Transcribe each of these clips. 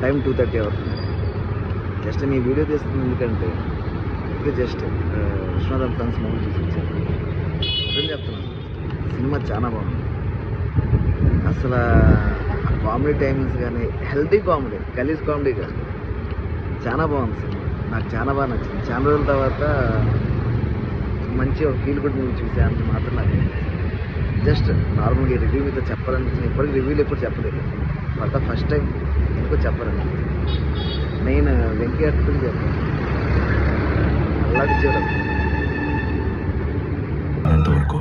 Time 2:30 అవుతుంది. Just మీ video తీస్తుంది ఎందుకంటే ఇది జస్ట్ విశ్వనాథన్ ఫ్రెండ్స్ మూవీ చూపించాను. అర్థం చెప్తున్నాను, సినిమా చాలా బాగుంది. అసలు ఆ కామెడీ టైమింగ్స్ కానీ హెల్తీ కామెడీ, గలీజ్ కామెడీ కాదు, చాలా బాగుంది సినిమా. నాకు చాలా బాగా నచ్చింది. చాలా రోజుల తర్వాత మంచి ఒక ఫీల్ గుడ్ మూవీ చూసాను మాత్రం నాకు జస్ట్ నార్మల్గా రివ్యూ మీద చెప్పాలనిపించింది. ఇప్పటికి రివ్యూలు ఎప్పుడు చెప్పలేదు, ఫర్ ద ఫస్ట్ టైం ఎందుకో చెప్పాలనిపించింది. నేను వెంకీ అట్టుకుని చెప్పాను, అలాంటి చూడాలి. అంతవరకు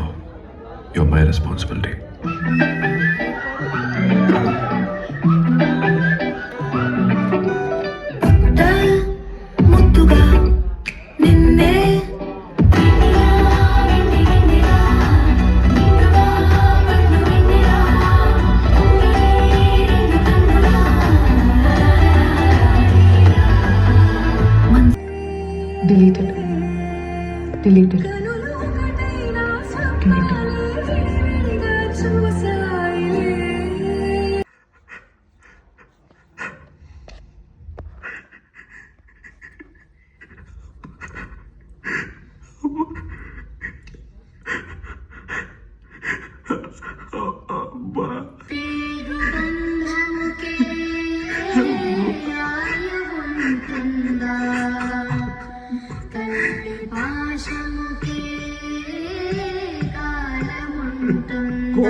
your my responsibility. Deleted. Deleted. Deleted. Go